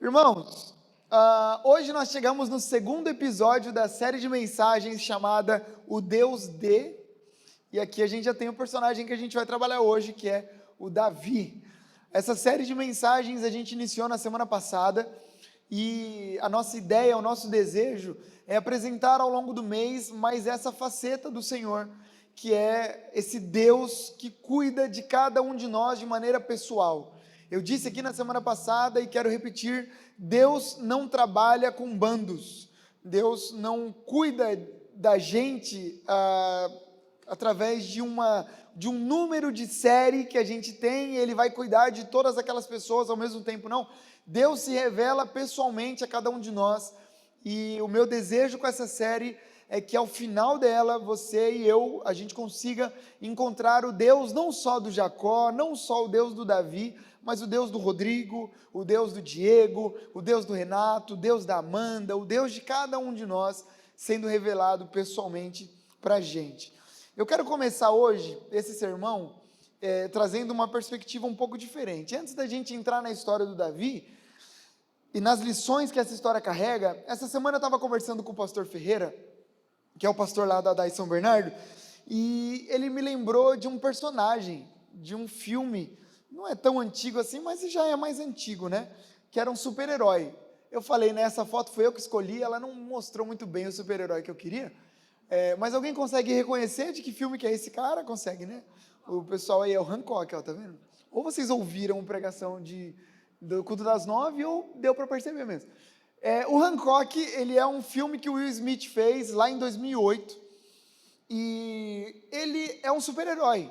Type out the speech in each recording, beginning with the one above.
Irmãos, hoje nós chegamos no segundo episódio da série de mensagens chamada O Deus de, e aqui a gente já tem o personagem que a gente vai trabalhar hoje, que é o Davi. Essa série de mensagens a gente iniciou na semana passada, e a nossa ideia, o nosso desejo é apresentar ao longo do mês mais essa faceta do Senhor, que é esse Deus que cuida de cada um de nós de maneira pessoal. Eu disse aqui na semana passada e quero repetir: Deus não trabalha com bandos, Deus não cuida da gente através de um número de série que a gente tem, e Ele vai cuidar de todas aquelas pessoas ao mesmo tempo, não. Deus se revela pessoalmente a cada um de nós, e o meu desejo com essa série é que ao final dela, você e eu, a gente consiga encontrar o Deus não só do Jacó, não só o Deus do Davi, mas o Deus do Rodrigo, o Deus do Diego, o Deus do Renato, o Deus da Amanda, o Deus de cada um de nós sendo revelado pessoalmente para a gente. Eu quero começar hoje esse sermão trazendo uma perspectiva um pouco diferente. Antes da gente entrar na história do Davi e nas lições que essa história carrega, essa semana eu estava conversando com o pastor Ferreira, que é o pastor lá da São Bernardo, e ele me lembrou de um personagem, de um filme, não é tão antigo assim, mas já é mais antigo, né? Que era um super-herói. Eu falei, né, essa foto foi eu que escolhi, ela não mostrou muito bem o super-herói que eu queria, mas alguém consegue reconhecer de que filme que é esse cara? Consegue, né? O pessoal aí é o Hancock, ó, tá vendo? Ou vocês ouviram pregação do culto das 9, ou deu para perceber mesmo. O Hancock, ele é um filme que o Will Smith fez lá em 2008, e ele é um super-herói,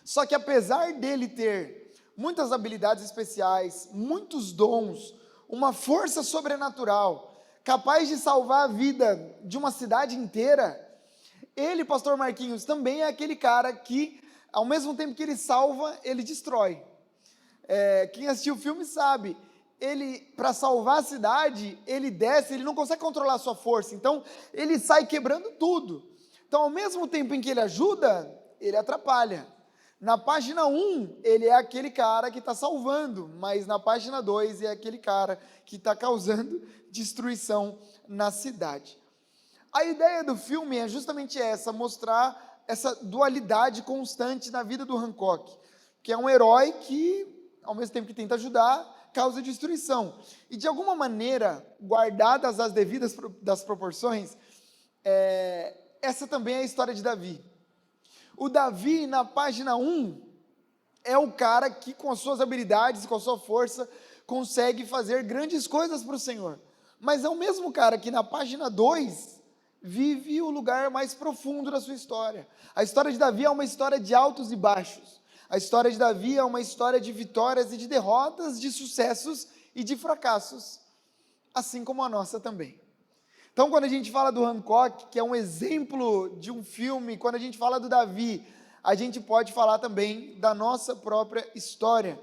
só que apesar dele ter muitas habilidades especiais, muitos dons, uma força sobrenatural, capaz de salvar a vida de uma cidade inteira, ele, pastor Marquinhos, também é aquele cara que, ao mesmo tempo que ele salva, ele destrói. Quem assistiu o filme sabe, ele, para salvar a cidade, ele desce, ele não consegue controlar a sua força, então ele sai quebrando tudo. Então, ao mesmo tempo em que ele ajuda, ele atrapalha. Na página 1, ele é aquele cara que está salvando, mas na página 2 é aquele cara que está causando destruição na cidade. A ideia do filme é justamente essa, mostrar essa dualidade constante na vida do Hancock, que é um herói que, ao mesmo tempo que tenta ajudar, causa destruição. E de alguma maneira, guardadas as devidas das proporções, essa também é a história de Davi. O Davi, na página 1, é o cara que, com as suas habilidades, com a sua força, consegue fazer grandes coisas para o Senhor. Mas é o mesmo cara que, na página 2, vive o lugar mais profundo da sua história. A história de Davi é uma história de altos e baixos. A história de Davi é uma história de vitórias e de derrotas, de sucessos e de fracassos, assim como a nossa também. Então, quando a gente fala do Hancock, que é um exemplo de um filme, quando a gente fala do Davi, a gente pode falar também da nossa própria história.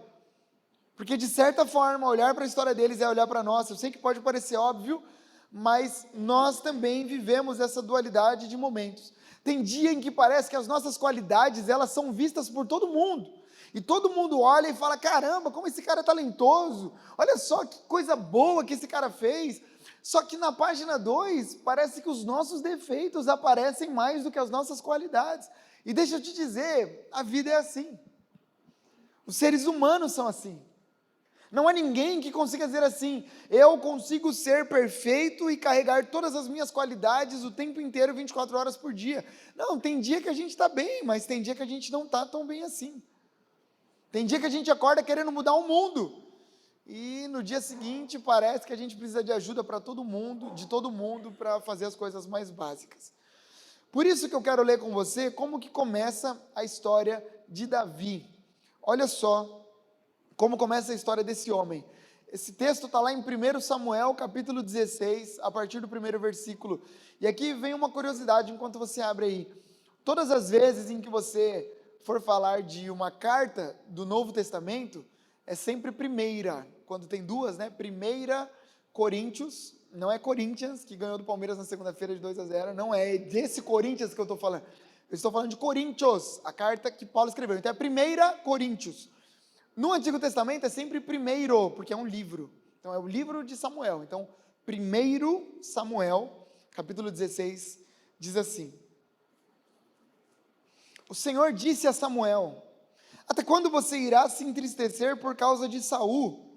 Porque, de certa forma, olhar para a história deles é olhar para a nossa. Eu sei que pode parecer óbvio, mas nós também vivemos essa dualidade de momentos. Tem dia em que parece que as nossas qualidades, elas são vistas por todo mundo. E todo mundo olha e fala: caramba, como esse cara é talentoso. Olha só que coisa boa que esse cara fez. Só que na página 2, parece que os nossos defeitos aparecem mais do que as nossas qualidades. E deixa eu te dizer, a vida é assim. Os seres humanos são assim. Não há ninguém que consiga dizer assim: eu consigo ser perfeito e carregar todas as minhas qualidades o tempo inteiro, 24 horas por dia. Não, tem dia que a gente está bem, mas tem dia que a gente não está tão bem assim. Tem dia que a gente acorda querendo mudar o mundo, e no dia seguinte parece que a gente precisa de ajuda para todo mundo, de todo mundo, para fazer as coisas mais básicas. Por isso que eu quero ler com você como que começa a história de Davi. Olha só como começa a história desse homem. Esse texto está lá em 1 Samuel, capítulo 16, a partir do primeiro versículo. E aqui vem uma curiosidade enquanto você abre aí. Todas as vezes em que você for falar de uma carta do Novo Testamento, é sempre primeira. Quando tem duas, né? 1 Coríntios, não é Corinthians, que ganhou do Palmeiras na segunda-feira de 2-0, não é desse Corinthians que eu estou falando. Eu estou falando de Coríntios, a carta que Paulo escreveu. Então é 1 Coríntios. No Antigo Testamento é sempre primeiro, porque é um livro. Então é o livro de Samuel. Então, 1 Samuel, capítulo 16, diz assim: O Senhor disse a Samuel: Até quando você irá se entristecer por causa de Saul?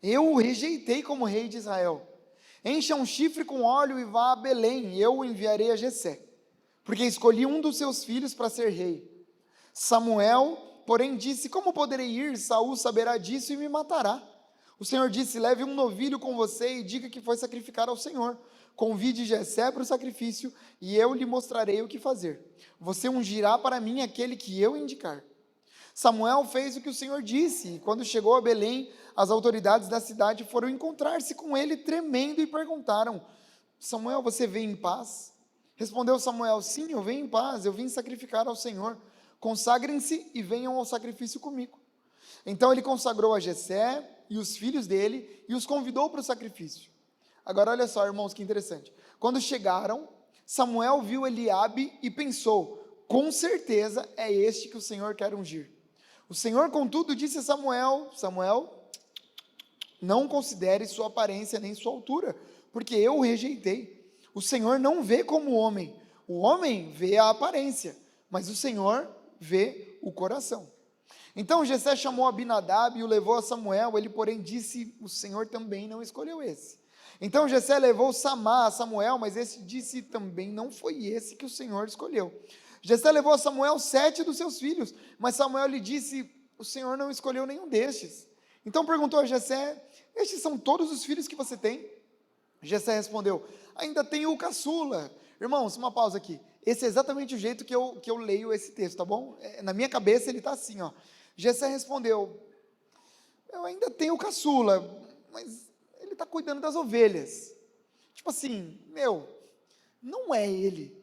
Eu o rejeitei como rei de Israel. Encha um chifre com óleo e vá a Belém, e eu o enviarei a Jessé, porque escolhi um dos seus filhos para ser rei. Samuel, porém, disse: Como poderei ir? Saul saberá disso e me matará. O Senhor disse: Leve um novilho com você e diga que foi sacrificar ao Senhor. Convide Jessé para o sacrifício e eu lhe mostrarei o que fazer. Você ungirá para mim aquele que eu indicar. Samuel fez o que o Senhor disse, e quando chegou a Belém, as autoridades da cidade foram encontrar-se com ele tremendo e perguntaram: Samuel, você vem em paz? Respondeu Samuel: Sim, eu venho em paz, eu vim sacrificar ao Senhor. Consagrem-se e venham ao sacrifício comigo. Então ele consagrou a Jessé e os filhos dele e os convidou para o sacrifício. Agora olha só, irmãos, que interessante. Quando chegaram, Samuel viu Eliabe e pensou: com certeza é este que o Senhor quer ungir. O Senhor, contudo, disse a Samuel: Samuel, não considere sua aparência nem sua altura, porque eu o rejeitei. O Senhor não vê como o homem vê a aparência, mas o Senhor vê o coração. Então Jessé chamou Abinadab e o levou a Samuel, ele porém disse: o Senhor também não escolheu esse. Então Jessé levou Samá a Samuel, mas esse disse também: não foi esse que o Senhor escolheu. Jessé levou a Samuel 7 dos seus filhos, mas Samuel lhe disse: o Senhor não escolheu nenhum destes. Então perguntou a Jessé: estes são todos os filhos que você tem? Jessé respondeu: ainda tenho o caçula. Irmãos, uma pausa aqui. Esse é exatamente o jeito que eu leio esse texto, tá bom? Na minha cabeça ele está assim, ó. Jessé respondeu: eu ainda tenho o caçula, mas ele está cuidando das ovelhas. Tipo assim, não é ele.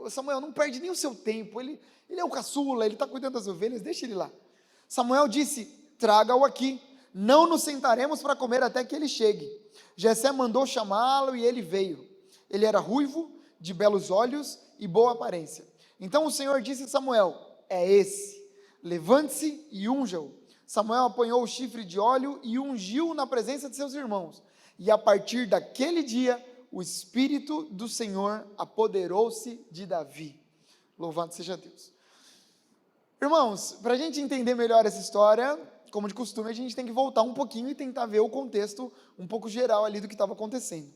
O Samuel, não perde nem o seu tempo, ele é o caçula, ele está cuidando das ovelhas, deixa ele lá. Samuel disse: traga-o aqui, não nos sentaremos para comer até que ele chegue. Jessé mandou chamá-lo e ele veio. Ele era ruivo, de belos olhos e boa aparência. Então o Senhor disse a Samuel: é esse, levante-se e unja-o. Samuel apanhou o chifre de óleo e ungiu-o na presença de seus irmãos. E a partir daquele dia, o Espírito do Senhor apoderou-se de Davi. Louvado seja Deus. Irmãos, para a gente entender melhor essa história, como de costume, a gente tem que voltar um pouquinho e tentar ver o contexto um pouco geral ali do que estava acontecendo.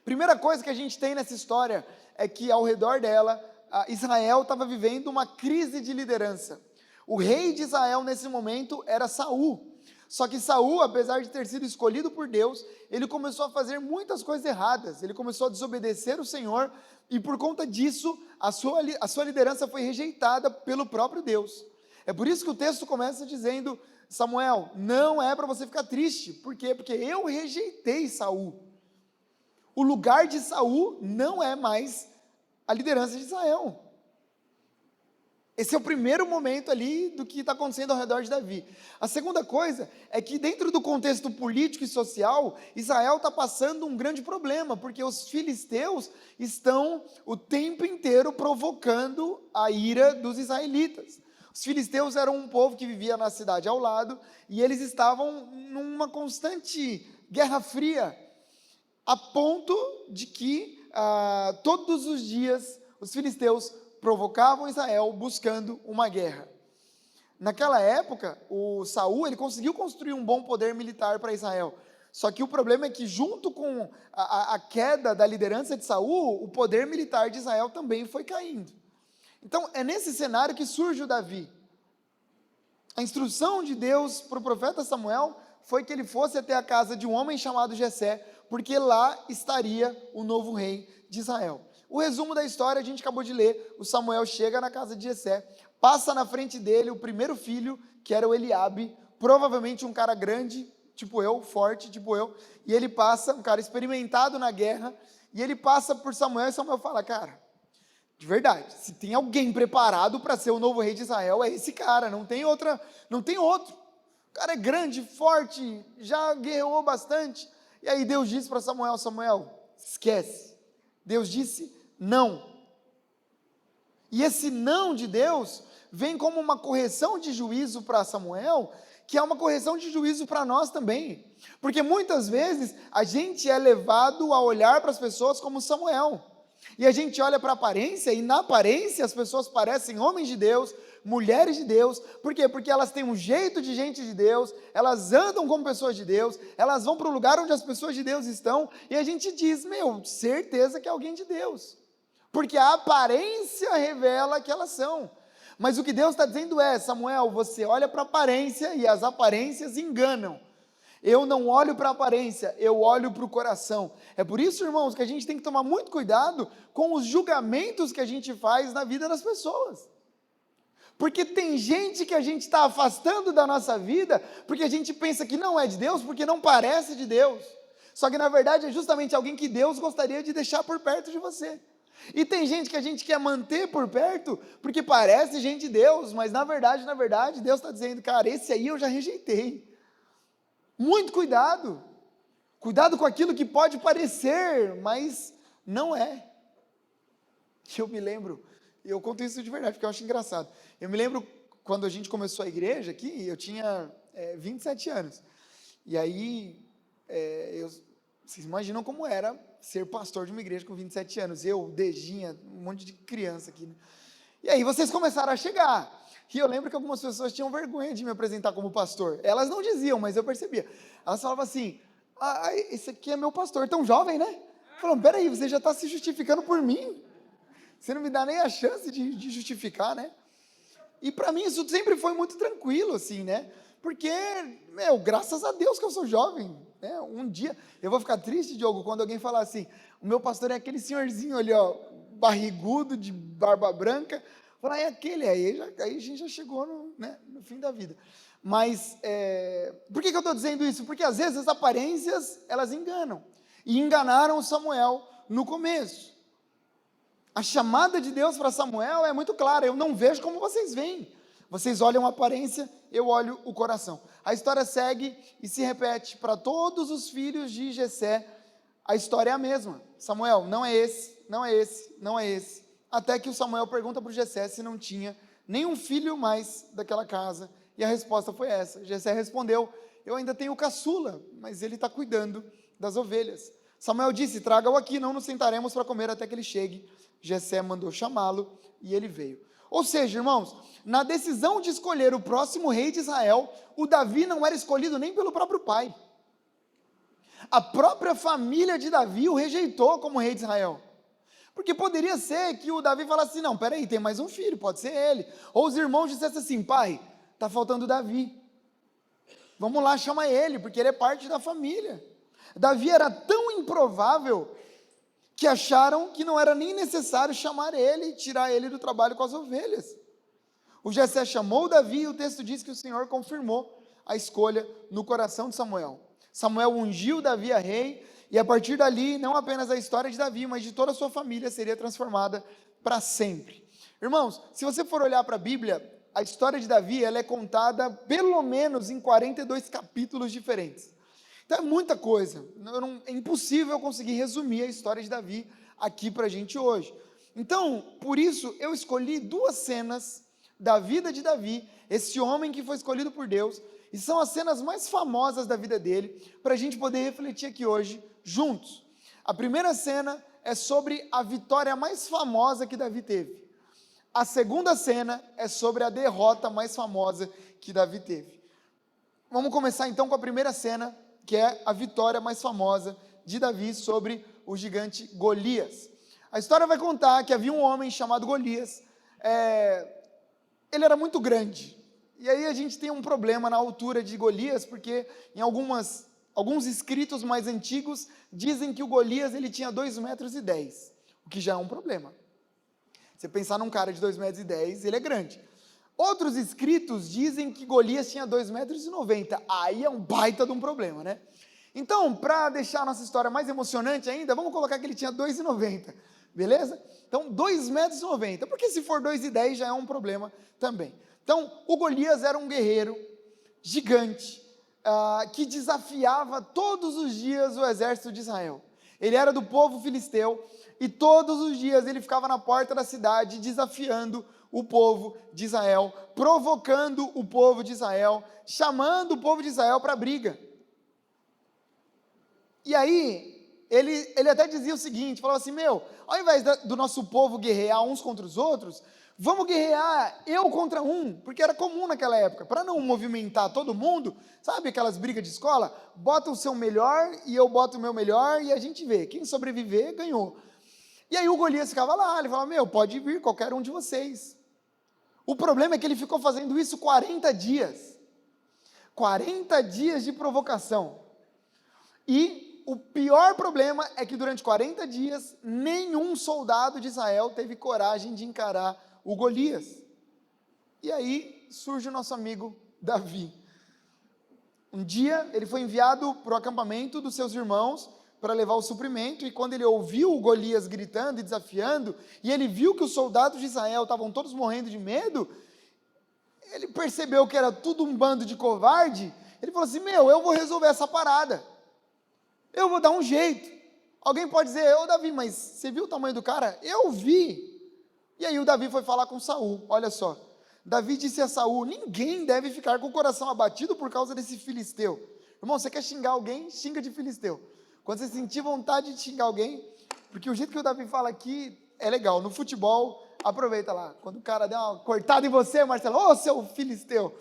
Primeira coisa que a gente tem nessa história é que ao redor dela, Israel estava vivendo uma crise de liderança. O rei de Israel nesse momento era Saul. Só que Saul, apesar de ter sido escolhido por Deus, ele começou a fazer muitas coisas erradas, ele começou a desobedecer o Senhor, e por conta disso, a sua liderança foi rejeitada pelo próprio Deus. É por isso que o texto começa dizendo: Samuel, não é para você ficar triste. Por quê? Porque eu rejeitei Saul. O lugar de Saul não é mais a liderança de Israel. Esse é o primeiro momento ali do que está acontecendo ao redor de Davi. A segunda coisa é que dentro do contexto político e social, Israel está passando um grande problema, porque os filisteus estão o tempo inteiro provocando a ira dos israelitas. Os filisteus eram um povo que vivia na cidade ao lado, e eles estavam numa constante guerra fria, a ponto de que todos os dias os filisteus provocavam Israel buscando uma guerra. Naquela época, o Saul ele conseguiu construir um bom poder militar para Israel. Só que o problema é que junto com a queda da liderança de Saul, o poder militar de Israel também foi caindo. Então é nesse cenário que surge o Davi. A instrução de Deus para o profeta Samuel foi que ele fosse até a casa de um homem chamado Jessé, porque lá estaria o novo rei de Israel. O resumo da história a gente acabou de ler. O Samuel chega na casa de Jessé, passa na frente dele o primeiro filho, que era o Eliabe, provavelmente um cara grande, tipo eu, forte, tipo eu, e ele passa, um cara experimentado na guerra, e ele passa por Samuel, e Samuel fala: cara, de verdade, se tem alguém preparado para ser o novo rei de Israel, é esse cara, não tem outro. O cara é grande, forte, já guerreou bastante. E aí Deus disse para Samuel: Samuel, esquece. Deus disse não. E esse não de Deus vem como uma correção de juízo para Samuel, que é uma correção de juízo para nós também. Porque muitas vezes a gente é levado a olhar para as pessoas como Samuel. E a gente olha para a aparência, e na aparência as pessoas parecem homens de Deus, mulheres de Deus. Por quê? Porque elas têm um jeito de gente de Deus, elas andam como pessoas de Deus, elas vão para o lugar onde as pessoas de Deus estão, e a gente diz, certeza que é alguém de Deus. Porque a aparência revela que elas são. Mas o que Deus está dizendo é, Samuel, você olha para a aparência e as aparências enganam. Eu não olho para a aparência, eu olho para o coração. É por isso, irmãos, que a gente tem que tomar muito cuidado com os julgamentos que a gente faz na vida das pessoas. Porque tem gente que a gente está afastando da nossa vida, porque a gente pensa que não é de Deus, porque não parece de Deus. Só que na verdade é justamente alguém que Deus gostaria de deixar por perto de você. E tem gente que a gente quer manter por perto, porque parece gente de Deus, mas na verdade, Deus está dizendo, cara, esse aí eu já rejeitei. Muito cuidado. Cuidado com aquilo que pode parecer, mas não é. Eu me lembro, eu conto isso de verdade, porque eu acho engraçado. Eu me lembro quando a gente começou a igreja aqui, eu tinha 27 anos. E aí, vocês imaginam como era ser pastor de uma igreja com 27 anos. Eu, Dejinha, um monte de criança aqui. Né? E aí vocês começaram a chegar. E eu lembro que algumas pessoas tinham vergonha de me apresentar como pastor. Elas não diziam, mas eu percebia. Elas falavam assim, esse aqui é meu pastor, tão jovem, né? Falaram, peraí, você já está se justificando por mim? Você não me dá nem a chance de justificar, né? E para mim isso sempre foi muito tranquilo, assim, né? Porque, graças a Deus que eu sou jovem, né? Um dia, eu vou ficar triste, Diogo, quando alguém falar assim, o meu pastor é aquele senhorzinho ali, ó, barrigudo, de barba branca. Falar, é aquele, aí a gente já chegou no fim da vida. Mas, por que eu estou dizendo isso? Porque às vezes as aparências, elas enganam. E enganaram Samuel no começo. A chamada de Deus para Samuel é muito clara, eu não vejo como vocês veem. Vocês olham a aparência, eu olho o coração. A história segue e se repete para todos os filhos de Jessé. A história é a mesma. Samuel, não é esse, não é esse, não é esse. Até que o Samuel pergunta para o Jessé se não tinha nenhum filho mais daquela casa. E a resposta foi essa. Jessé respondeu, eu ainda tenho o caçula, mas ele está cuidando das ovelhas. Samuel disse, traga-o aqui, não nos sentaremos para comer até que ele chegue. Jessé mandou chamá-lo e ele veio. Ou seja, irmãos, na decisão de escolher o próximo rei de Israel, o Davi não era escolhido nem pelo próprio pai. A própria família de Davi o rejeitou como rei de Israel. Porque poderia ser que o Davi falasse assim, não, peraí, tem mais um filho, pode ser ele. Ou os irmãos dissessem assim, pai, está faltando o Davi. Vamos lá, chama ele, porque ele é parte da família. Davi era tão improvável que acharam que não era nem necessário chamar ele e tirar ele do trabalho com as ovelhas. O Jessé chamou Davi e o texto diz que o Senhor confirmou a escolha no coração de Samuel. Samuel ungiu Davi a rei e a partir dali, não apenas a história de Davi, mas de toda a sua família seria transformada para sempre. Irmãos, se você for olhar para a Bíblia, a história de Davi ela é contada pelo menos em 42 capítulos diferentes. Então é muita coisa, é impossível conseguir resumir a história de Davi aqui para a gente hoje. Então, por isso, eu escolhi duas cenas da vida de Davi, esse homem que foi escolhido por Deus, e são as cenas mais famosas da vida dele, para a gente poder refletir aqui hoje, juntos. A primeira cena é sobre a vitória mais famosa que Davi teve. A segunda cena é sobre a derrota mais famosa que Davi teve. Vamos começar então com a primeira cena, que é a vitória mais famosa de Davi sobre o gigante Golias. A história vai contar que havia um homem chamado Golias, ele era muito grande, e aí a gente tem um problema na altura de Golias, porque em alguns escritos mais antigos, dizem que o Golias ele tinha 2,10 metros, o que já é um problema. Você pensar num cara de 2,10 metros, ele é grande. Outros escritos dizem que Golias tinha 2,90 metros, aí é um baita de um problema, né? Então, para deixar a nossa história mais emocionante ainda, vamos colocar que ele tinha 2,90, beleza? Então, 2,90 metros, porque se for 2,10 já é um problema também. Então, o Golias era um guerreiro gigante, que desafiava todos os dias o exército de Israel. Ele era do povo filisteu e todos os dias ele ficava na porta da cidade desafiando o povo de Israel, provocando o povo de Israel, chamando o povo de Israel para a briga. E aí, ele até dizia o seguinte, falava assim, ao invés do nosso povo guerrear uns contra os outros, vamos guerrear eu contra um, porque era comum naquela época, para não movimentar todo mundo, sabe aquelas brigas de escola? Bota o seu melhor e eu boto o meu melhor e a gente vê, quem sobreviver ganhou. E aí o Golias ficava lá, ele falava, pode vir qualquer um de vocês. O problema é que ele ficou fazendo isso 40 dias. 40 dias de provocação. E o pior problema é que durante 40 dias, nenhum soldado de Israel teve coragem de encarar o Golias. E aí surge o nosso amigo Davi. Um dia ele foi enviado para o acampamento dos seus irmãos para levar o suprimento, e quando ele ouviu o Golias gritando e desafiando, e ele viu que os soldados de Israel estavam todos morrendo de medo, ele percebeu que era tudo um bando de covarde, ele falou assim, eu vou resolver essa parada, eu vou dar um jeito. Alguém pode dizer, Davi, mas você viu o tamanho do cara? Eu vi. E aí o Davi foi falar com Saul, olha só, Davi disse a Saul, ninguém deve ficar com o coração abatido por causa desse filisteu. Irmão, você quer xingar alguém? Xinga de filisteu. Quando você sentir vontade de xingar alguém, porque o jeito que o Davi fala aqui é legal, no futebol, aproveita lá, quando o cara der uma cortada em você, Marcelo, seu filisteu,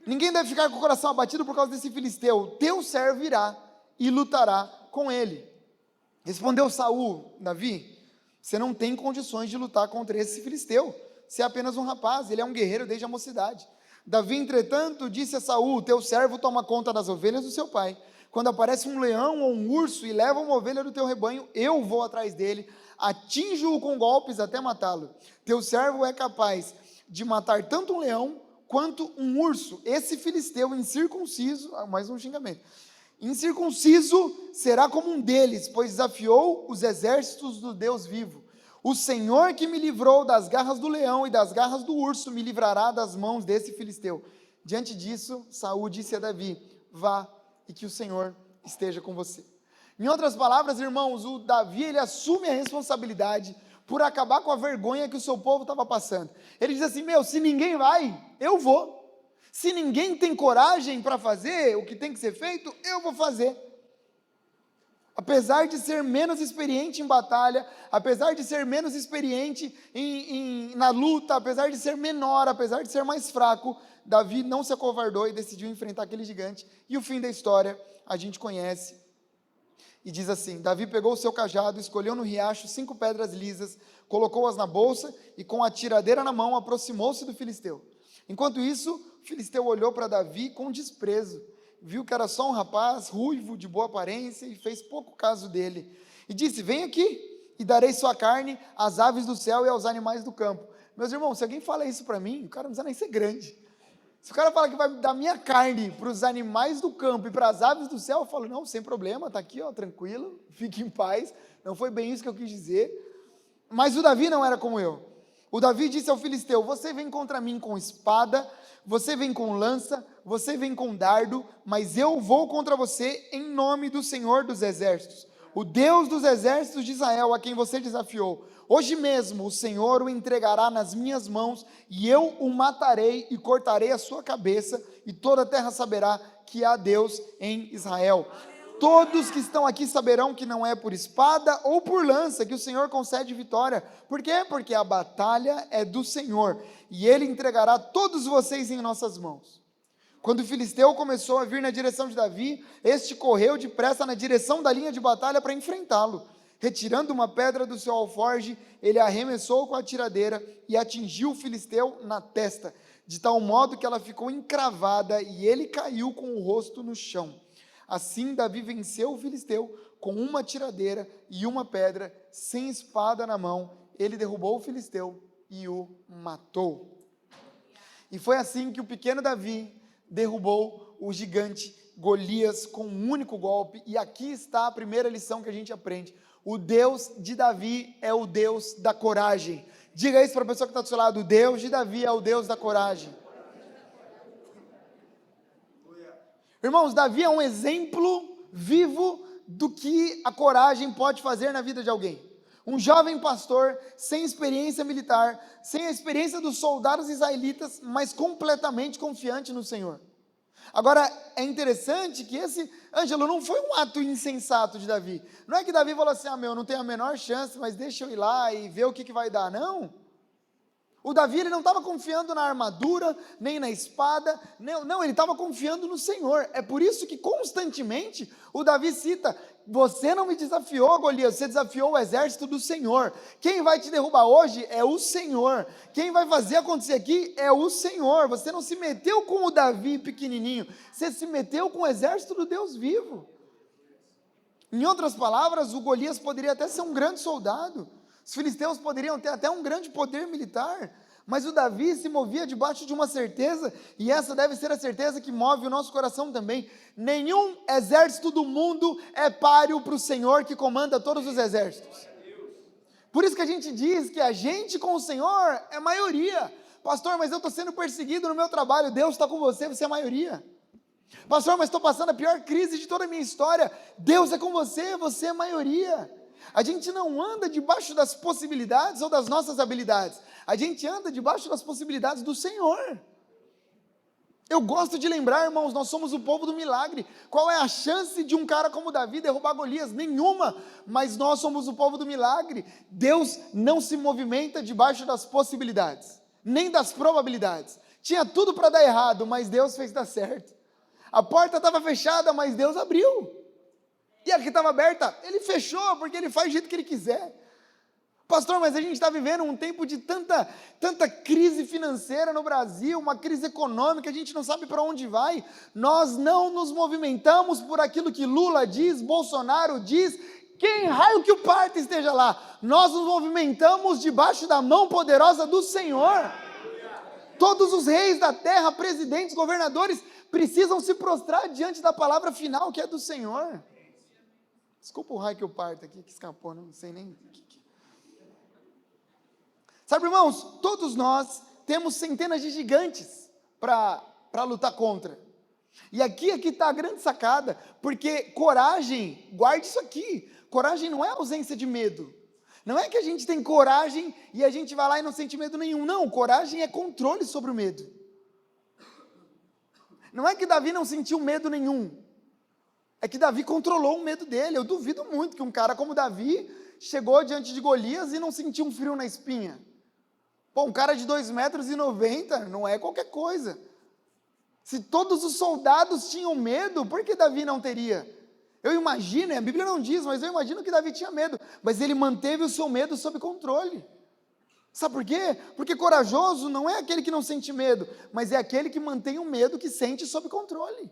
ninguém deve ficar com o coração abatido por causa desse filisteu, teu servo irá e lutará com ele. Respondeu Saul, Davi, você não tem condições de lutar contra esse filisteu, você é apenas um rapaz, ele é um guerreiro desde a mocidade. Davi, entretanto, disse a Saul, teu servo toma conta das ovelhas do seu pai. Quando aparece um leão ou um urso e leva uma ovelha do teu rebanho, eu vou atrás dele, atinjo-o com golpes até matá-lo. Teu servo é capaz de matar tanto um leão quanto um urso. Esse filisteu incircunciso, mais um xingamento, incircunciso será como um deles, pois desafiou os exércitos do Deus vivo. O Senhor que me livrou das garras do leão e das garras do urso, me livrará das mãos desse filisteu. Diante disso, Saul disse a Davi, vá, e que o Senhor esteja com você. Em outras palavras, irmãos, o Davi, ele assume a responsabilidade por acabar com a vergonha que o seu povo estava passando. Ele diz assim, se ninguém vai, eu vou. Se ninguém tem coragem para fazer o que tem que ser feito, eu vou fazer. Apesar de ser menos experiente em batalha, apesar de ser menos experiente na luta, apesar de ser menor, apesar de ser mais fraco, Davi não se acovardou e decidiu enfrentar aquele gigante, e o fim da história a gente conhece, e diz assim, Davi pegou o seu cajado, escolheu no riacho 5 pedras lisas, colocou-as na bolsa, e com a tiradeira na mão, aproximou-se do filisteu. Enquanto isso, o filisteu olhou para Davi com desprezo, viu que era só um rapaz, ruivo, de boa aparência, e fez pouco caso dele, e disse, vem aqui, e darei sua carne às aves do céu e aos animais do campo. Meus irmãos, se alguém fala isso para mim, o cara não precisa nem ser grande. Se o cara fala que vai dar minha carne para os animais do campo e para as aves do céu, eu falo, não, sem problema, está aqui, tranquilo, fique em paz, não foi bem isso que eu quis dizer. Mas o Davi não era como eu. O Davi disse ao filisteu, você vem contra mim com espada, você vem com lança, você vem com dardo, mas eu vou contra você em nome do Senhor dos exércitos, o Deus dos exércitos de Israel, a quem você desafiou. Hoje mesmo o Senhor o entregará nas minhas mãos, e eu o matarei e cortarei a sua cabeça, e toda a terra saberá que há Deus em Israel. Todos que estão aqui saberão que não é por espada ou por lança que o Senhor concede vitória. Por quê? Porque a batalha é do Senhor, e Ele entregará todos vocês em nossas mãos. Quando o filisteu começou a vir na direção de Davi, este correu depressa na direção da linha de batalha para enfrentá-lo. Retirando uma pedra do seu alforje, ele arremessou com a tiradeira e atingiu o filisteu na testa, de tal modo que ela ficou encravada e ele caiu com o rosto no chão. Assim Davi venceu o filisteu com uma tiradeira e uma pedra, sem espada na mão. Ele derrubou o filisteu e o matou. E foi assim que o pequeno Davi derrubou o gigante Golias com um único golpe. E aqui está a primeira lição que a gente aprende. O Deus de Davi é o Deus da coragem. Diga isso para a pessoa que está do seu lado, o Deus de Davi é o Deus da coragem. Irmãos, Davi é um exemplo vivo do que a coragem pode fazer na vida de alguém. Um jovem pastor, sem experiência militar, sem a experiência dos soldados israelitas, mas completamente confiante no Senhor. Agora, é interessante que Ângelo, não foi um ato insensato de Davi. Não é que Davi falou assim, eu não tenho a menor chance, mas deixa eu ir lá e ver o que vai dar, não. O Davi, ele não estava confiando na armadura, nem na espada, não, ele estava confiando no Senhor. É por isso que constantemente o Davi cita, você não me desafiou, Golias, você desafiou o exército do Senhor. Quem vai te derrubar hoje é o Senhor. Quem vai fazer acontecer aqui é o Senhor. Você não se meteu com o Davi pequenininho, você se meteu com o exército do Deus vivo. Em outras palavras, o Golias poderia até ser um grande soldado, os filisteus poderiam ter até um grande poder militar, mas o Davi se movia debaixo de uma certeza, e essa deve ser a certeza que move o nosso coração também. Nenhum exército do mundo é páreo para o Senhor que comanda todos os exércitos. Por isso que a gente diz que a gente com o Senhor é maioria. Pastor, mas eu estou sendo perseguido no meu trabalho. Deus está com você, você é a maioria. Pastor, mas estou passando a pior crise de toda a minha história. Deus é com você, você é a maioria. A gente não anda debaixo das possibilidades ou das nossas habilidades. A gente anda debaixo das possibilidades do Senhor. Eu gosto de lembrar, irmãos, nós somos o povo do milagre. Qual é a chance de um cara como Davi derrubar Golias? Nenhuma, mas nós somos o povo do milagre. Deus não se movimenta debaixo das possibilidades, nem das probabilidades. Tinha tudo para dar errado, mas Deus fez dar certo. A porta estava fechada, mas Deus abriu. E a que estava aberta, ele fechou, porque ele faz do jeito que ele quiser. Pastor, mas a gente está vivendo um tempo de tanta crise financeira no Brasil, uma crise econômica, a gente não sabe para onde vai. Nós não nos movimentamos por aquilo que Lula diz, Bolsonaro diz, quem raio que o parta esteja lá. Nós nos movimentamos debaixo da mão poderosa do Senhor. Todos os reis da terra, presidentes, governadores, precisam se prostrar diante da palavra final, que é do Senhor. Desculpa o raio que eu parto aqui, que escapou, não sei nem. Sabe, irmãos, todos nós temos centenas de gigantes para lutar contra. E aqui está a grande sacada, porque coragem, guarde isso aqui, coragem não é ausência de medo. Não é que a gente tem coragem e a gente vai lá e não sente medo nenhum. Não, coragem é controle sobre o medo. Não é que Davi não sentiu medo nenhum. É que Davi controlou o medo dele. Eu duvido muito que um cara como Davi chegou diante de Golias e não sentiu um frio na espinha. Pô, um cara de 2,90 m não é qualquer coisa. Se todos os soldados tinham medo, por que Davi não teria? Eu imagino, a Bíblia não diz, mas eu imagino que Davi tinha medo. Mas ele manteve o seu medo sob controle. Sabe por quê? Porque corajoso não é aquele que não sente medo, mas é aquele que mantém o medo que sente sob controle.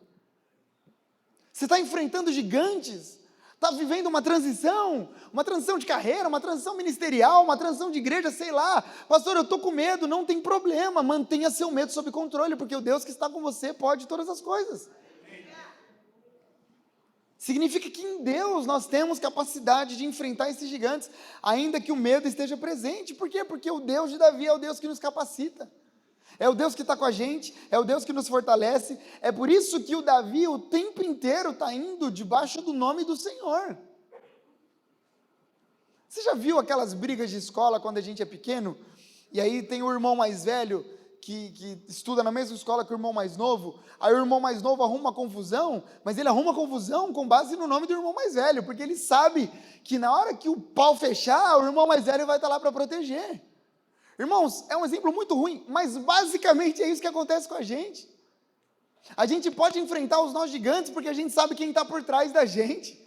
Você está enfrentando gigantes, está vivendo uma transição de carreira, uma transição ministerial, uma transição de igreja, sei lá. Pastor, eu estou com medo, não tem problema, mantenha seu medo sob controle, porque o Deus que está com você pode todas as coisas. Significa que em Deus nós temos capacidade de enfrentar esses gigantes, ainda que o medo esteja presente. Por quê? Porque o Deus de Davi é o Deus que nos capacita. É o Deus que está com a gente, é o Deus que nos fortalece. É por isso que o Davi o tempo inteiro está indo debaixo do nome do Senhor. Você já viu aquelas brigas de escola quando a gente é pequeno? E aí tem o irmão mais velho que estuda na mesma escola que o irmão mais novo. Aí o irmão mais novo arruma uma confusão, mas ele arruma confusão com base no nome do irmão mais velho, porque ele sabe que na hora que o pau fechar, o irmão mais velho vai estar lá para proteger. Irmãos, é um exemplo muito ruim, mas basicamente é isso que acontece com a gente. A gente pode enfrentar os nossos gigantes porque a gente sabe quem está por trás da gente.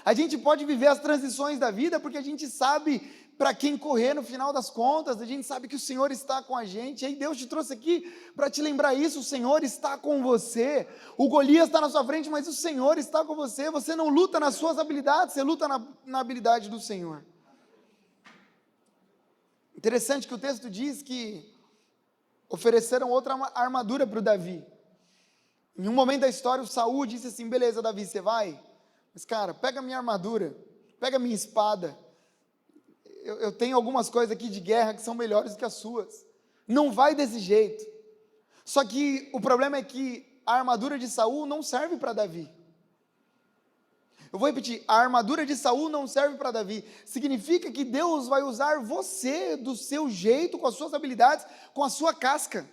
A gente pode viver as transições da vida porque a gente sabe para quem correr no final das contas. A gente sabe que o Senhor está com a gente. E aí Deus te trouxe aqui para te lembrar isso. O Senhor está com você. O Golias está na sua frente, mas o Senhor está com você. Você não luta nas suas habilidades, você luta na habilidade do Senhor. Interessante que o texto diz que ofereceram outra armadura para o Davi. Em um momento da história, o Saul disse assim, beleza, Davi, você vai? Mas cara, pega a minha armadura, pega a minha espada. Eu tenho algumas coisas aqui de guerra que são melhores do que as suas. Não vai desse jeito. Só que o problema é que a armadura de Saul não serve para Davi. Eu vou repetir, a armadura de Saul não serve para Davi. Significa que Deus vai usar você do seu jeito, com as suas habilidades, com a sua casca.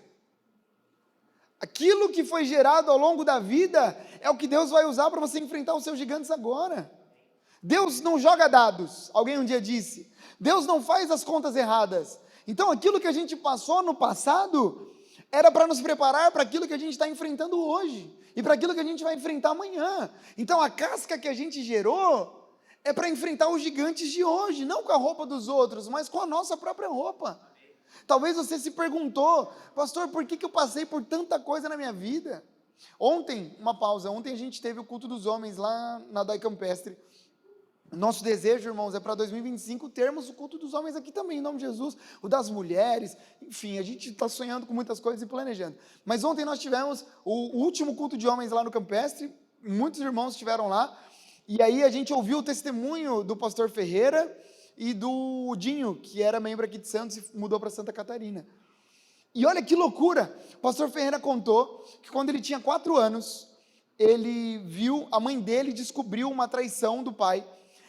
Aquilo que foi gerado ao longo da vida é o que Deus vai usar para você enfrentar os seus gigantes agora. Deus não joga dados, alguém um dia disse. Deus não faz as contas erradas. Então aquilo que a gente passou no passado era para nos preparar para aquilo que a gente está enfrentando hoje e para aquilo que a gente vai enfrentar amanhã. Então a casca que a gente gerou é para enfrentar os gigantes de hoje, não com a roupa dos outros, mas com a nossa própria roupa. Talvez você se perguntou, pastor, por que eu passei por tanta coisa na minha vida? Ontem a gente teve o culto dos homens lá na Dai Campestre. Nosso desejo, irmãos, é para 2025 termos o culto dos homens aqui também, em nome de Jesus, o das mulheres, enfim, a gente está sonhando com muitas coisas e planejando. Mas ontem nós tivemos o último culto de homens lá no Campestre, muitos irmãos estiveram lá, e aí a gente ouviu o testemunho do pastor Ferreira e do Dinho, que era membro aqui de Santos e mudou para Santa Catarina. E olha que loucura, o pastor Ferreira contou que quando ele tinha 4 anos, ele viu, a mãe dele descobriu uma traição do pai,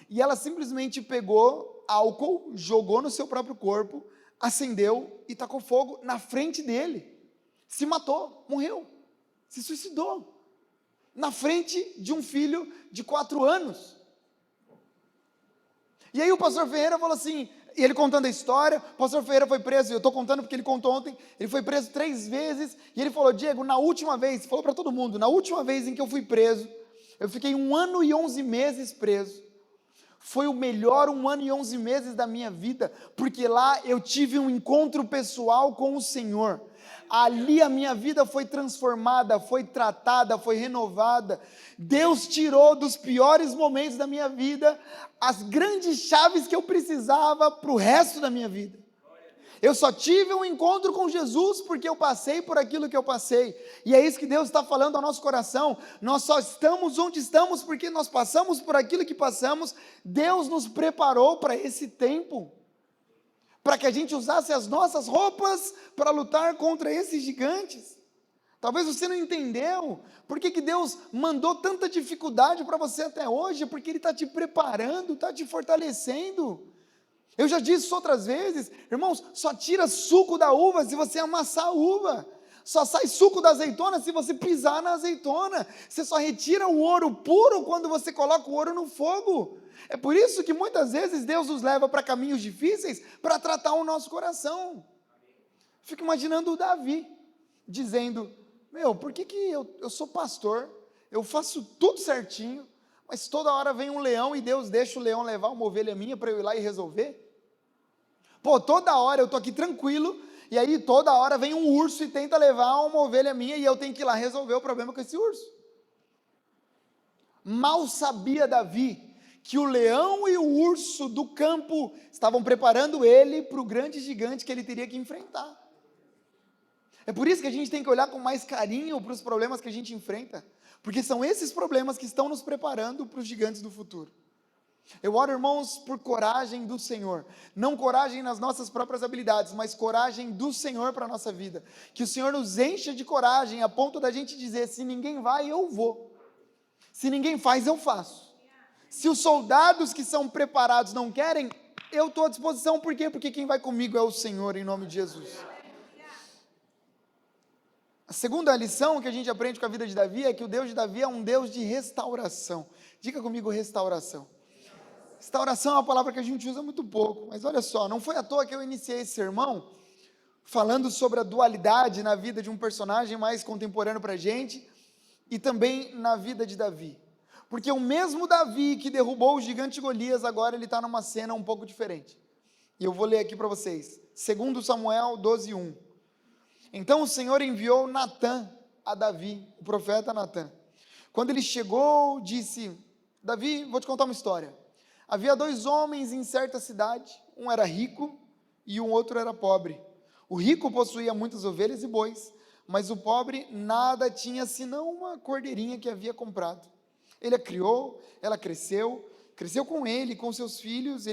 e ela simplesmente pegou álcool, jogou no seu próprio corpo, acendeu e tacou fogo na frente dele. Se matou, morreu, se suicidou. Na frente de um filho de 4 anos. E aí o pastor Ferreira falou assim, e ele contando a história, o pastor Ferreira foi preso, eu estou contando porque ele contou ontem, ele foi preso 3 vezes, e ele falou, Diego, na última vez, falou para todo mundo, na última vez em que eu fui preso, eu fiquei 1 ano e 11 meses preso, foi o melhor 1 ano e 11 meses da minha vida, porque lá eu tive um encontro pessoal com o Senhor. Ali a minha vida foi transformada, foi tratada, foi renovada. Deus tirou dos piores momentos da minha vida as grandes chaves que eu precisava para o resto da minha vida. Eu só tive um encontro com Jesus porque eu passei por aquilo que eu passei, e é isso que Deus está falando ao nosso coração. Nós só estamos onde estamos porque nós passamos por aquilo que passamos. Deus nos preparou para esse tempo, para que a gente usasse as nossas roupas para lutar contra esses gigantes. Talvez você não entendeu por que Deus mandou tanta dificuldade para você até hoje, porque Ele está te preparando, está te fortalecendo. Eu já disse outras vezes, irmãos, só tira suco da uva se você amassar a uva, só sai suco da azeitona se você pisar na azeitona, você só retira o ouro puro quando você coloca o ouro no fogo. É por isso que muitas vezes Deus nos leva para caminhos difíceis para tratar o nosso coração. Fico imaginando o Davi dizendo, por que eu sou pastor, eu faço tudo certinho, mas toda hora vem um leão e Deus deixa o leão levar uma ovelha minha para eu ir lá e resolver? Toda hora eu estou aqui tranquilo, e aí toda hora vem um urso e tenta levar uma ovelha minha, e eu tenho que ir lá resolver o problema com esse urso. Mal sabia Davi, que o leão e o urso do campo estavam preparando ele para o grande gigante que ele teria que enfrentar. É por isso que a gente tem que olhar com mais carinho para os problemas que a gente enfrenta, porque são esses problemas que estão nos preparando para os gigantes do futuro. Eu oro, irmãos, por coragem do Senhor, não coragem nas nossas próprias habilidades, mas coragem do Senhor para a nossa vida, que o Senhor nos encha de coragem, a ponto da gente dizer, se ninguém vai, eu vou, se ninguém faz, eu faço, se os soldados que são preparados não querem, eu estou à disposição. Por quê? Porque quem vai comigo é o Senhor, em nome de Jesus. A segunda lição que a gente aprende com a vida de Davi é que o Deus de Davi é um Deus de restauração. Diga comigo, restauração. Restauração é uma palavra que a gente usa muito pouco, mas olha só, não foi à toa que eu iniciei esse sermão falando sobre a dualidade na vida de um personagem mais contemporâneo para a gente e também na vida de Davi, porque o mesmo Davi que derrubou o gigante Golias, agora ele está numa cena um pouco diferente, e eu vou ler aqui para vocês, 2 Samuel 12:1. Então o Senhor enviou Natã a Davi, o profeta Natã. Quando ele chegou, disse, Davi, vou te contar uma história. Havia 2 homens em certa cidade, um era rico e o outro era pobre. O rico possuía muitas ovelhas e bois, mas o pobre nada tinha senão uma cordeirinha que havia comprado. Ele a criou, ela cresceu com ele, com seus filhos,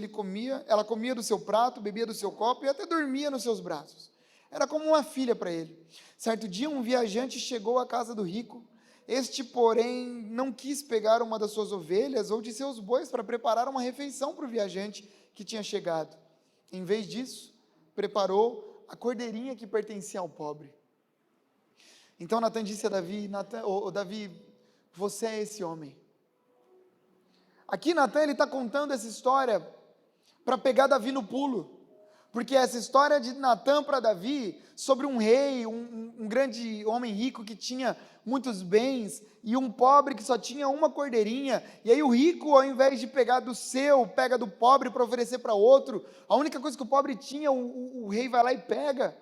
ela comia do seu prato, bebia do seu copo e até dormia nos seus braços. Era como uma filha para ele. Certo dia um viajante chegou à casa do rico, Este, porém, não quis pegar uma das suas ovelhas ou de seus bois para preparar uma refeição para o viajante que tinha chegado. Em vez disso, preparou a cordeirinha que pertencia ao pobre. Então Natan disse a Davi: Davi, você é esse homem. Aqui Natan está contando essa história para pegar Davi no pulo, porque essa história de Natan para Davi, sobre um rei, um grande homem rico que tinha muitos bens, e um pobre que só tinha uma cordeirinha, e aí o rico, ao invés de pegar do seu, pega do pobre para oferecer para outro, a única coisa que o pobre tinha, o rei vai lá e pega.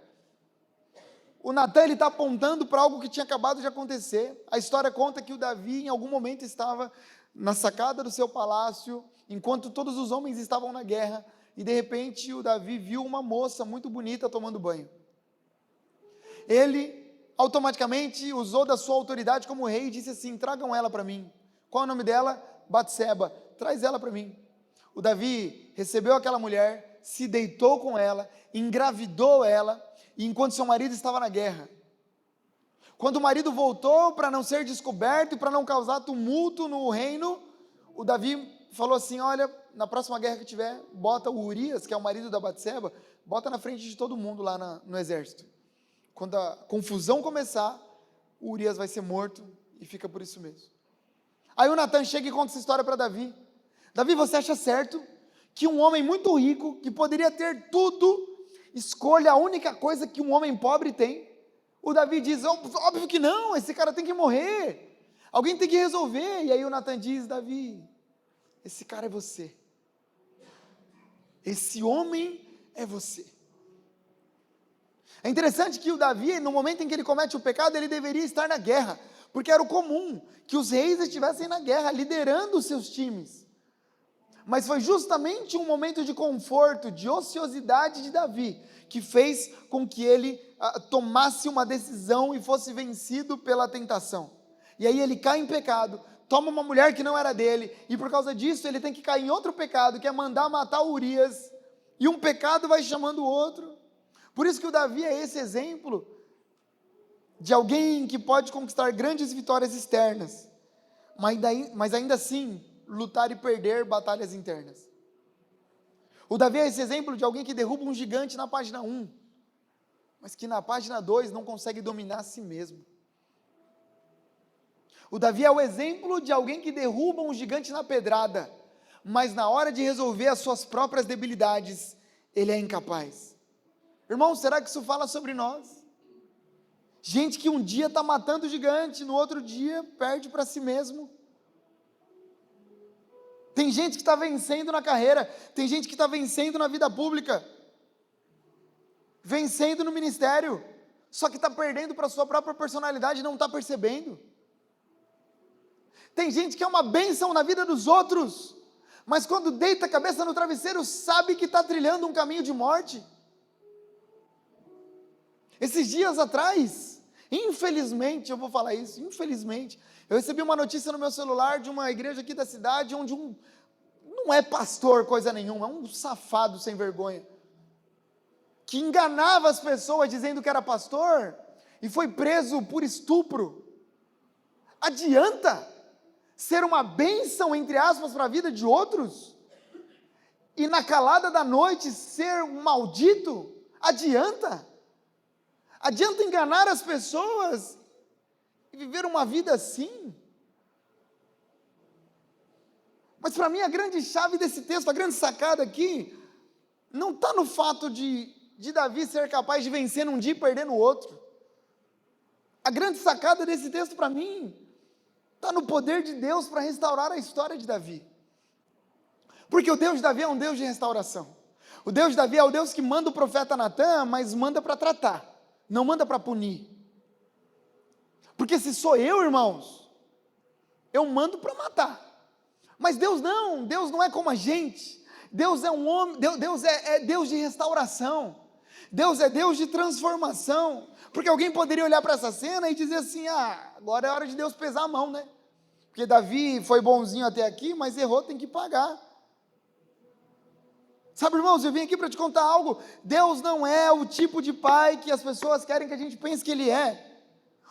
O Natan está apontando para algo que tinha acabado de acontecer. A história conta que o Davi, em algum momento, estava na sacada do seu palácio, enquanto todos os homens estavam na guerra, e de repente o Davi viu uma moça muito bonita tomando banho. Ele automaticamente usou da sua autoridade como rei e disse assim: tragam ela para mim. Qual é o nome dela? Batseba. Traz ela para mim. O Davi recebeu aquela mulher, se deitou com ela, engravidou ela, e enquanto seu marido estava na guerra. Quando o marido voltou, para não ser descoberto e para não causar tumulto no reino, o Davi falou assim: olha, na próxima guerra que tiver, bota o Urias, que é o marido da Batseba, bota na frente de todo mundo lá no exército. Quando a confusão começar, o Urias vai ser morto e fica por isso mesmo. Aí o Natan chega e conta essa história para Davi. Davi, você acha certo que um homem muito rico, que poderia ter tudo, escolha a única coisa que um homem pobre tem? O Davi diz: óbvio que não, esse cara tem que morrer, alguém tem que resolver. E aí o Natan diz: Davi, esse cara é você, esse homem é você. É interessante que o Davi, no momento em que ele comete o pecado, ele deveria estar na guerra, porque era o comum que os reis estivessem na guerra, liderando os seus times. Mas foi justamente um momento de conforto, de ociosidade de Davi, que fez com que ele tomasse uma decisão e fosse vencido pela tentação. E aí ele cai em pecado, toma uma mulher que não era dele, e por causa disso ele tem que cair em outro pecado, que é mandar matar Urias, e um pecado vai chamando o outro. Por isso que o Davi é esse exemplo de alguém que pode conquistar grandes vitórias externas, mas ainda assim lutar e perder batalhas internas. O Davi é esse exemplo de alguém que derruba um gigante na página 1, mas que na página 2 não consegue dominar a si mesmo. O Davi é o exemplo de alguém que derruba um gigante na pedrada, mas na hora de resolver as suas próprias debilidades, ele é incapaz. Irmão, será que isso fala sobre nós? Gente que um dia está matando o gigante, no outro dia perde para si mesmo. Tem gente que está vencendo na carreira, tem gente que está vencendo na vida pública, vencendo no ministério, só que está perdendo para a sua própria personalidade e não está percebendo. Tem gente que é uma bênção na vida dos outros, mas quando deita a cabeça no travesseiro, sabe que está trilhando um caminho de morte. Esses dias atrás, infelizmente, eu vou falar isso, infelizmente, eu recebi uma notícia no meu celular de uma igreja aqui da cidade, onde não é pastor coisa nenhuma, é um safado sem vergonha, que enganava as pessoas dizendo que era pastor, e foi preso por estupro. Adianta ser uma bênção, entre aspas, para a vida de outros, e na calada da noite ser um maldito? Adianta enganar as pessoas e viver uma vida assim? Mas para mim a grande chave desse texto, a grande sacada aqui, não está no fato de Davi ser capaz de vencer num dia e perder no outro. A grande sacada desse texto para mim está no poder de Deus para restaurar a história de Davi. Porque o Deus de Davi é um Deus de restauração. O Deus de Davi é o Deus que manda o profeta Natan, mas manda para tratar, não manda para punir. Porque se sou eu, irmãos, eu mando para matar. Mas Deus não é como a gente. Deus é um homem, Deus é Deus de restauração. Deus é Deus de transformação. Porque alguém poderia olhar para essa cena e dizer assim: agora é hora de Deus pesar a mão, né? Porque Davi foi bonzinho até aqui, mas errou, tem que pagar. Sabe, irmãos, eu vim aqui para te contar algo. Deus não é o tipo de pai que as pessoas querem que a gente pense que Ele é.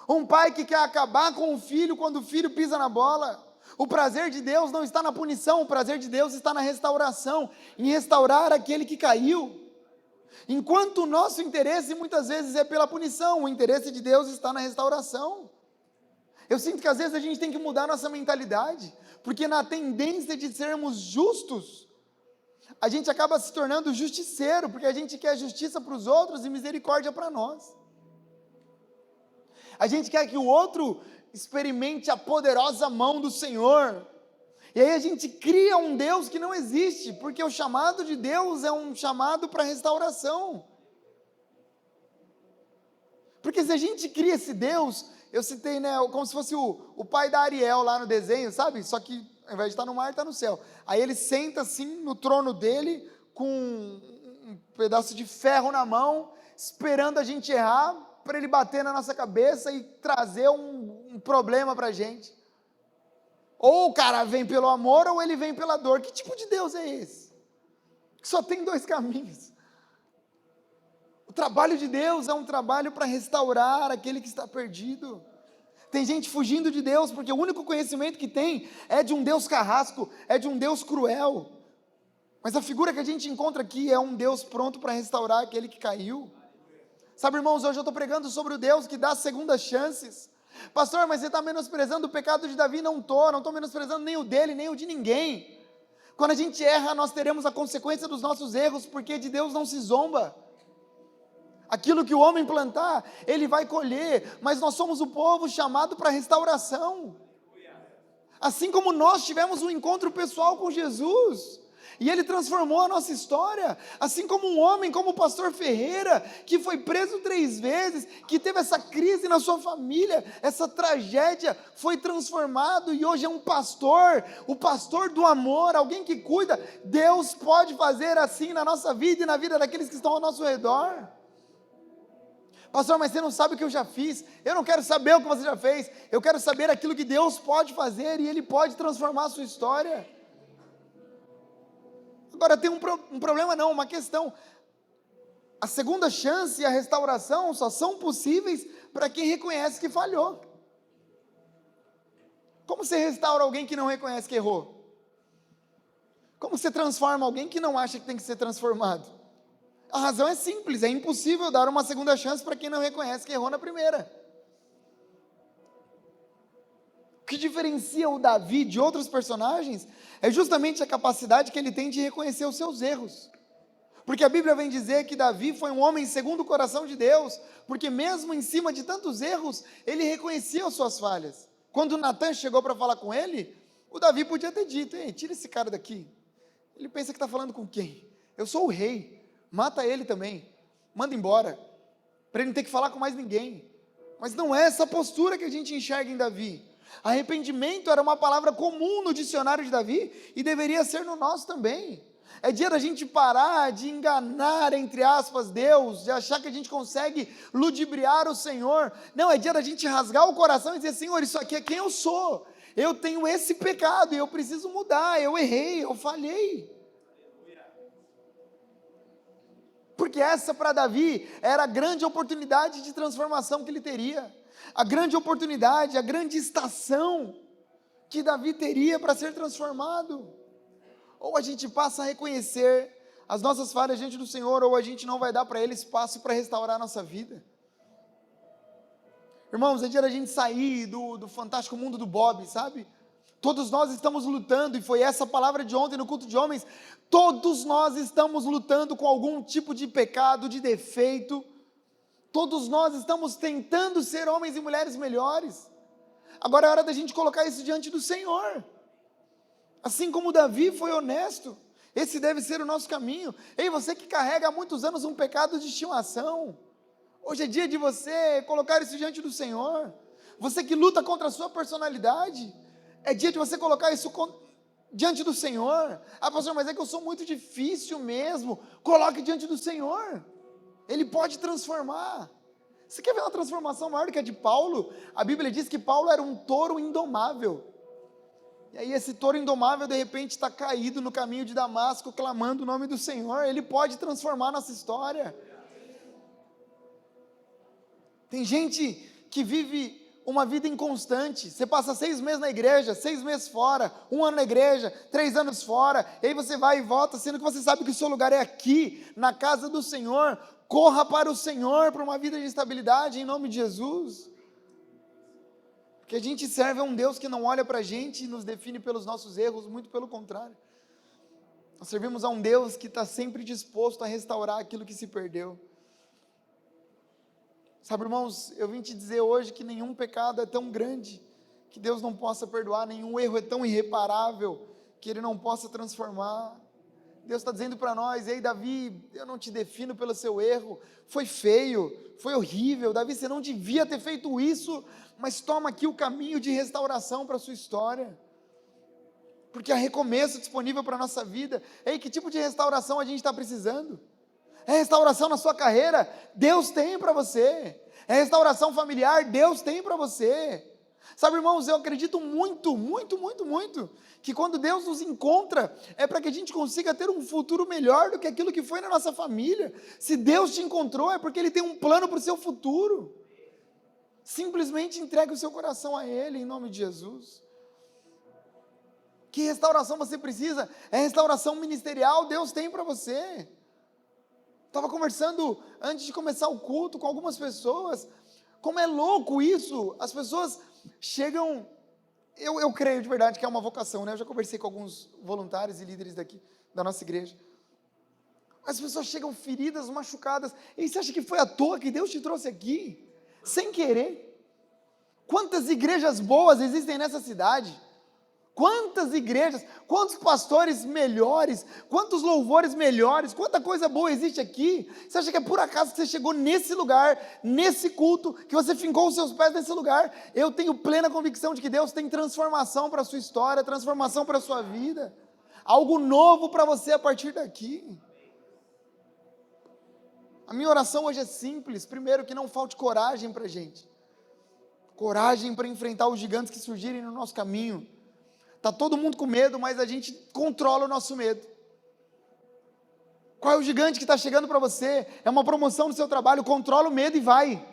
Um pai que quer acabar com o filho quando o filho pisa na bola. O prazer de Deus não está na punição, o prazer de Deus está na restauração, em restaurar aquele que caiu. Enquanto o nosso interesse muitas vezes é pela punição, o interesse de Deus está na restauração. Eu sinto que às vezes a gente tem que mudar nossa mentalidade, porque na tendência de sermos justos, a gente acaba se tornando justiceiro, porque a gente quer justiça para os outros e misericórdia para nós. A gente quer que o outro experimente a poderosa mão do Senhor. E aí a gente cria um Deus que não existe, porque o chamado de Deus é um chamado para restauração. Porque se a gente cria esse Deus, eu citei, né, como se fosse o pai da Ariel lá no desenho, sabe? Só que ao invés de estar no mar, está no céu. Aí ele senta assim no trono dele, com um pedaço de ferro na mão, esperando a gente errar, para ele bater na nossa cabeça e trazer um problema para a gente. Ou o cara vem pelo amor, ou ele vem pela dor. Que tipo de Deus é esse? Que só tem dois caminhos. O trabalho de Deus é um trabalho para restaurar aquele que está perdido. Tem gente fugindo de Deus, porque o único conhecimento que tem é de um Deus carrasco, é de um Deus cruel. Mas a figura que a gente encontra aqui é um Deus pronto para restaurar aquele que caiu. Sabe, irmãos, hoje eu estou pregando sobre o Deus que dá segundas chances. Pastor, mas você está menosprezando o pecado de Davi? Não estou menosprezando nem o dele, nem o de ninguém. Quando a gente erra, nós teremos a consequência dos nossos erros, porque de Deus não se zomba. Aquilo que o homem plantar, ele vai colher, mas nós somos o povo chamado para restauração. Assim como nós tivemos um encontro pessoal com Jesus, e ele transformou a nossa história, assim como um homem como o pastor Ferreira, que foi preso 3 vezes, que teve essa crise na sua família, essa tragédia, foi transformado e hoje é um pastor, o pastor do amor, alguém que cuida. Deus pode fazer assim na nossa vida e na vida daqueles que estão ao nosso redor. Pastor, mas você não sabe o que eu já fiz. Eu não quero saber o que você já fez, eu quero saber aquilo que Deus pode fazer e Ele pode transformar a sua história. Agora tem um problema não, uma questão. A segunda chance e a restauração só são possíveis para quem reconhece que falhou. Como você restaura alguém que não reconhece que errou? Como você transforma alguém que não acha que tem que ser transformado? A razão é simples, é impossível dar uma segunda chance para quem não reconhece que errou na primeira. O que diferencia o Davi de outros personagens é justamente a capacidade que ele tem de reconhecer os seus erros. Porque a Bíblia vem dizer que Davi foi um homem segundo o coração de Deus, porque mesmo em cima de tantos erros, ele reconhecia as suas falhas. Quando Natan chegou para falar com ele, o Davi podia ter dito: ei, tira esse cara daqui. Ele pensa que está falando com quem? Eu sou o rei, mata ele também, manda embora, para ele não ter que falar com mais ninguém. Mas não é essa postura que a gente enxerga em Davi. Arrependimento era uma palavra comum no dicionário de Davi e deveria ser no nosso também. É dia da gente parar de enganar, entre aspas, Deus, de achar que a gente consegue ludibriar o Senhor. Não, é dia da gente rasgar o coração e dizer: Senhor, isso aqui é quem eu sou. Eu tenho esse pecado e eu preciso mudar. Eu errei, eu falhei. Porque essa para Davi era a grande oportunidade de transformação que ele teria. A grande oportunidade, a grande estação que Davi teria para ser transformado. Ou a gente passa a reconhecer as nossas falhas diante do Senhor, ou a gente não vai dar para Ele espaço para restaurar a nossa vida. Irmãos, é dia da gente sair do fantástico mundo do Bob, sabe? Todos nós estamos lutando, e foi essa palavra de ontem no culto de homens, todos nós estamos lutando com algum tipo de pecado, de defeito. Todos nós estamos tentando ser homens e mulheres melhores. Agora é hora da gente colocar isso diante do Senhor. Assim como Davi foi honesto, esse deve ser o nosso caminho. Ei, você que carrega há muitos anos um pecado de estimação, hoje é dia de você colocar isso diante do Senhor. Você que luta contra a sua personalidade, é dia de você colocar isso diante do Senhor. Ah, pastor, mas é que eu sou muito difícil mesmo. Coloque diante do Senhor. Ele pode transformar. Você quer ver uma transformação maior do que a de Paulo? A Bíblia diz que Paulo era um touro indomável. E aí esse touro indomável de repente está caído no caminho de Damasco, clamando o nome do Senhor. Ele pode transformar nossa história. Tem gente que vive uma vida inconstante. Você passa 6 meses na igreja, 6 meses fora, 1 ano na igreja, 3 anos fora, e aí você vai e volta, sendo que você sabe que o seu lugar é aqui, na casa do Senhor. Corra para o Senhor, para uma vida de estabilidade, em nome de Jesus. Porque a gente serve a um Deus que não olha para a gente e nos define pelos nossos erros, muito pelo contrário. Nós servimos a um Deus que está sempre disposto a restaurar aquilo que se perdeu. Sabe, irmãos, eu vim te dizer hoje que nenhum pecado é tão grande que Deus não possa perdoar, nenhum erro é tão irreparável que Ele não possa transformar. Deus está dizendo para nós: ei, Davi, eu não te defino pelo seu erro, foi feio, foi horrível, Davi, você não devia ter feito isso, mas toma aqui o caminho de restauração para a sua história, porque há recomeço disponível para a nossa vida. Ei, que tipo de restauração a gente está precisando? É restauração na sua carreira? Deus tem para você. É restauração familiar? Deus tem para você. Sabe, irmãos, eu acredito muito, que quando Deus nos encontra, é para que a gente consiga ter um futuro melhor do que aquilo que foi na nossa família. Se Deus te encontrou, é porque Ele tem um plano para o seu futuro. Simplesmente entregue o seu coração a Ele, em nome de Jesus. Que restauração você precisa? É restauração ministerial, Deus tem para você. Estava conversando antes de começar o culto com algumas pessoas, como é louco isso, as pessoas chegam, eu creio de verdade que é uma vocação, né? Eu já conversei com alguns voluntários e líderes daqui, da nossa igreja, as pessoas chegam feridas, machucadas, e você acha que foi à toa que Deus te trouxe aqui? Sem querer? Quantas igrejas boas existem nessa cidade? Quantas igrejas, quantos pastores melhores, quantos louvores melhores, quanta coisa boa existe aqui. Você acha que é por acaso que você chegou nesse lugar, nesse culto, que você fincou os seus pés nesse lugar? Eu tenho plena convicção de que Deus tem transformação para a sua história, transformação para a sua vida, algo novo para você a partir daqui. A minha oração hoje é simples: primeiro, que não falte coragem para a gente, coragem para enfrentar os gigantes que surgirem no nosso caminho. Está todo mundo com medo, mas a gente controla o nosso medo. Qual é o gigante que está chegando para você? É uma promoção no seu trabalho? Controla o medo e vai.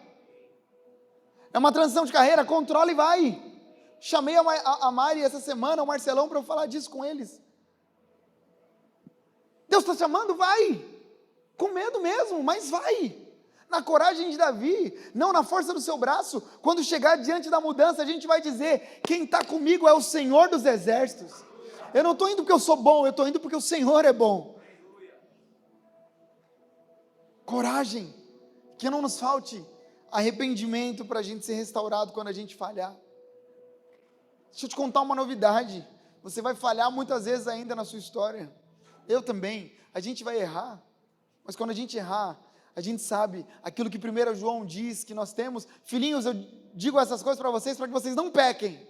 É uma transição de carreira? Controla e vai. Chamei a Mari essa semana, o Marcelão, para eu falar disso com eles. Deus está chamando? Vai. Com medo mesmo, mas vai. Na coragem de Davi, não na força do seu braço. Quando chegar diante da mudança, a gente vai dizer: quem está comigo é o Senhor dos exércitos. Eu não estou indo porque eu sou bom, eu estou indo porque o Senhor é bom. Coragem, que não nos falte arrependimento para a gente ser restaurado quando a gente falhar. Deixa eu te contar uma novidade: você vai falhar muitas vezes ainda na sua história. Eu também. A gente vai errar, mas quando a gente errar, a gente sabe aquilo que 1 João diz que nós temos. Filhinhos, eu digo essas coisas para vocês para que vocês não pequem.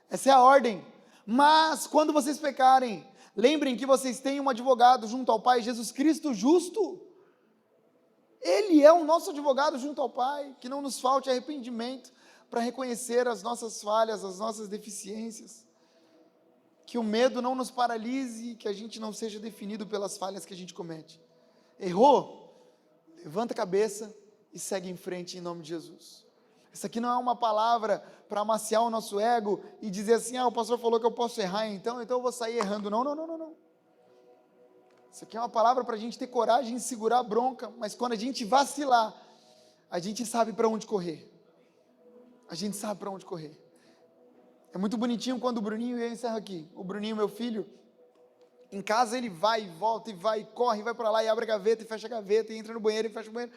Essa é a ordem. Mas quando vocês pecarem, lembrem que vocês têm um advogado junto ao Pai, Jesus Cristo justo. Ele é o nosso advogado junto ao Pai. Que não nos falte arrependimento para reconhecer as nossas falhas, as nossas deficiências. Que o medo não nos paralise, que a gente não seja definido pelas falhas que a gente comete. Errou? Levanta a cabeça e segue em frente em nome de Jesus. Isso aqui não é uma palavra para amaciar o nosso ego e dizer assim: o pastor falou que eu posso errar, então eu vou sair errando. Não. Isso aqui é uma palavra para a gente ter coragem de segurar a bronca, mas quando a gente vacilar, a gente sabe para onde correr. A gente sabe para onde correr. É muito bonitinho quando o Bruninho, e eu encerro aqui, o Bruninho, meu filho, em casa ele vai e volta, e vai, e corre, e vai para lá, e abre a gaveta, e fecha a gaveta, e entra no banheiro, e fecha o banheiro.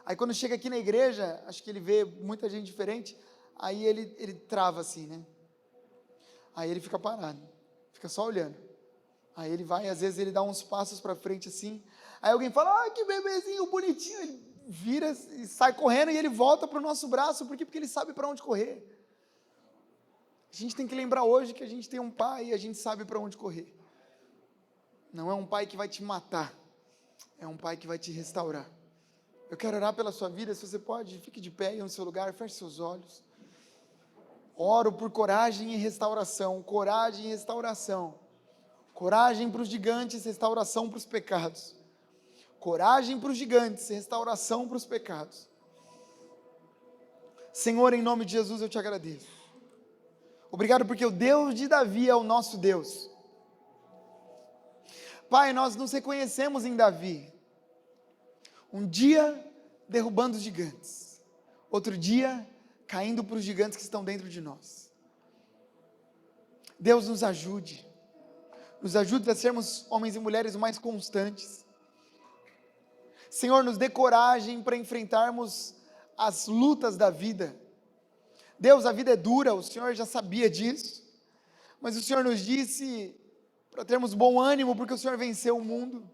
Aí quando chega aqui na igreja, acho que ele vê muita gente diferente, aí ele trava assim, né? Aí ele fica parado, fica só olhando. Aí ele vai, às vezes ele dá uns passos para frente assim, aí alguém fala: que bebezinho bonitinho, ele vira e sai correndo, e ele volta para o nosso braço. Por quê? Porque ele sabe para onde correr. A gente tem que lembrar hoje que a gente tem um pai e a gente sabe para onde correr. Não é um pai que vai te matar, é um pai que vai te restaurar. Eu quero orar pela sua vida. Se você pode, fique de pé aí no seu lugar, feche seus olhos. Oro por coragem e restauração, coragem e restauração. Coragem para os gigantes, restauração para os pecados. Coragem para os gigantes, restauração para os pecados. Senhor, em nome de Jesus eu te agradeço. Obrigado porque o Deus de Davi é o nosso Deus. Pai, nós nos reconhecemos em Davi. Um dia derrubando os gigantes, outro dia caindo para os gigantes que estão dentro de nós. Deus nos ajude a sermos homens e mulheres mais constantes. Senhor, nos dê coragem para enfrentarmos as lutas da vida. Deus, a vida é dura, o Senhor já sabia disso, mas o Senhor nos disse para termos bom ânimo, porque o Senhor venceu o mundo.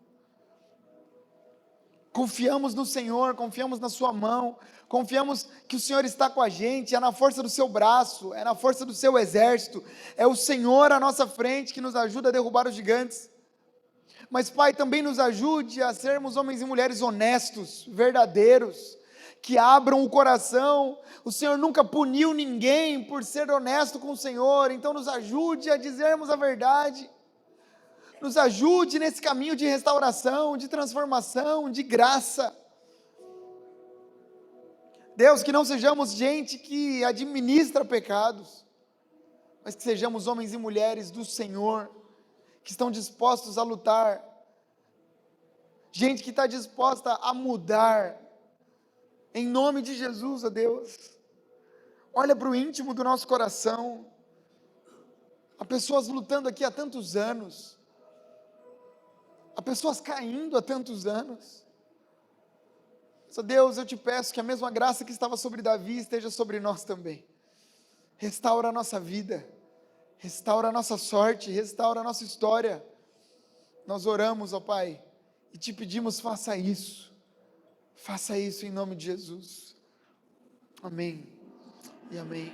Confiamos no Senhor, confiamos na sua mão, confiamos que o Senhor está com a gente, é na força do seu braço, é na força do seu exército, é o Senhor à nossa frente que nos ajuda a derrubar os gigantes. Mas Pai, também nos ajude a sermos homens e mulheres honestos, verdadeiros, que abram o coração. O Senhor nunca puniu ninguém por ser honesto com o Senhor, então nos ajude a dizermos a verdade. Nos ajude nesse caminho de restauração, de transformação, de graça. Deus, que não sejamos gente que administra pecados, mas que sejamos homens e mulheres do Senhor, que estão dispostos a lutar, gente que está disposta a mudar, em nome de Jesus, ó Deus. Olha para o íntimo do nosso coração, há pessoas lutando aqui há tantos anos, há pessoas caindo há tantos anos. Só Deus, eu te peço que a mesma graça que estava sobre Davi esteja sobre nós também. Restaura a nossa vida, restaura a nossa sorte, restaura a nossa história. Nós oramos, ó Pai, e te pedimos, faça isso em nome de Jesus. Amém e amém.